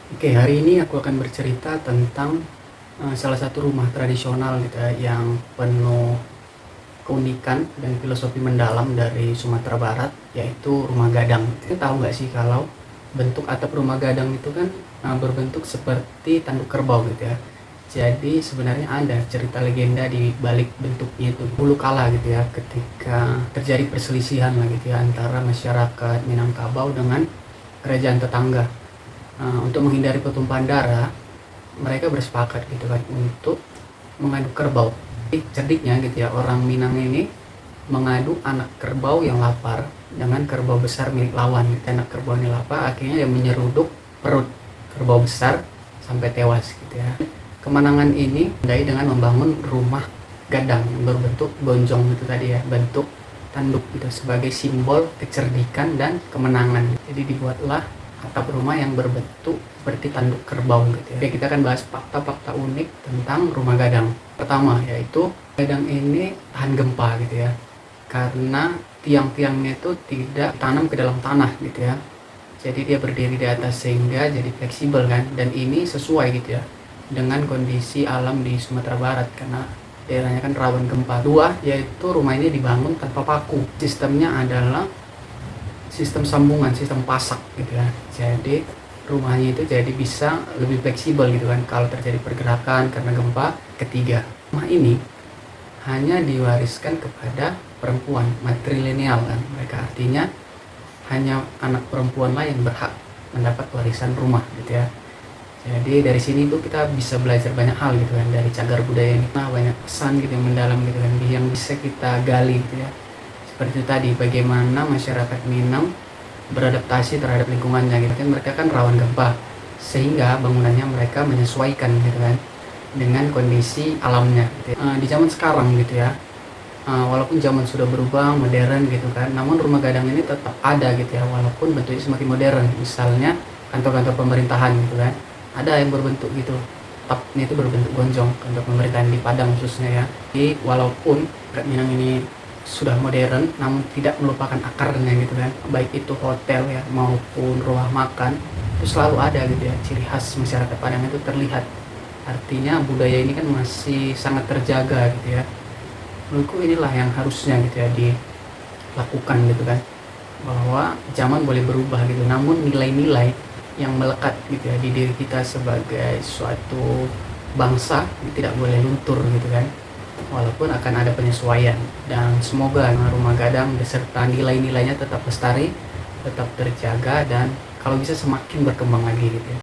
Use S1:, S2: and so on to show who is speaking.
S1: Oke, hari ini aku akan bercerita tentang salah satu rumah tradisional gitu ya, yang penuh keunikan dan filosofi mendalam dari Sumatera Barat, yaitu rumah gadang. Kita tahu nggak sih kalau bentuk atap rumah gadang itu kan berbentuk seperti tanduk kerbau gitu ya. Jadi sebenarnya ada cerita legenda di balik bentuknya itu. Dulu kala gitu ya, ketika terjadi perselisihan lah gitu ya antara masyarakat Minangkabau dengan kerajaan tetangga. Untuk menghindari pertumpahan darah, mereka bersepakat gitu kan untuk mengadu kerbau. Cerdiknya gitu ya, orang Minang ini mengadu anak kerbau yang lapar dengan kerbau besar milik lawan. Anak kerbau ini lapar, akhirnya dia menyeruduk perut kerbau besar sampai tewas gitu ya. Kemenangan ini ditandai dengan membangun rumah gadang yang berbentuk gonjong itu tadi ya, bentuk tanduk gitu sebagai simbol kecerdikan dan kemenangan. Jadi dibuatlah atap rumah yang berbentuk seperti tanduk kerbau gitu ya. Oke, kita akan bahas fakta-fakta unik tentang rumah gadang. Pertama yaitu gadang ini tahan gempa gitu ya, karena tiang-tiangnya itu tidak tanam ke dalam tanah gitu ya. Jadi dia berdiri di atas sehingga jadi fleksibel kan, dan ini sesuai gitu ya dengan kondisi alam di Sumatera Barat karena daerahnya kan rawan gempa. Dua yaitu rumah ini dibangun tanpa paku. Sistemnya adalah sistem sambungan, sistem pasak gitu ya. Jadi rumahnya itu jadi bisa lebih fleksibel gitu kan kalau terjadi pergerakan karena gempa. Ketiga, rumah ini hanya diwariskan kepada perempuan, matrilineal kan mereka, artinya hanya anak perempuan lah yang berhak mendapat warisan rumah gitu ya. Jadi dari sini tuh kita bisa belajar banyak hal gitu kan dari cagar budaya ini. Nah, banyak pesan gitu yang mendalam gitu kan yang bisa kita gali gitu ya. Seperti itu tadi, bagaimana masyarakat Minang beradaptasi terhadap lingkungannya gitu kan. Mereka kan rawan gempa, sehingga bangunannya mereka menyesuaikan gitu kan dengan kondisi alamnya gitu ya. Di zaman sekarang gitu ya, walaupun zaman sudah berubah modern gitu kan, namun rumah gadang ini tetap ada gitu ya, walaupun bentuknya semakin modern. Misalnya kantor-kantor pemerintahan gitu kan, ada yang berbentuk gitu, atapnya itu berbentuk gonjong kantor pemerintahan di Padang khususnya ya. Jadi walaupun Minang ini sudah modern, namun tidak melupakan akarnya gitu kan, baik itu hotel ya maupun rumah makan, itu selalu ada gitu ya, ciri khas masyarakat Padang itu terlihat. Artinya budaya ini kan masih sangat terjaga gitu ya. Menurutku inilah yang harusnya gitu ya dilakukan gitu kan, bahwa zaman boleh berubah gitu, namun nilai-nilai yang melekat gitu ya di diri kita sebagai suatu bangsa tidak boleh luntur gitu kan, walaupun akan ada penyesuaian. Dan semoga rumah gadang beserta nilai-nilainya tetap lestari, tetap terjaga, dan kalau bisa semakin berkembang lagi gitu ya.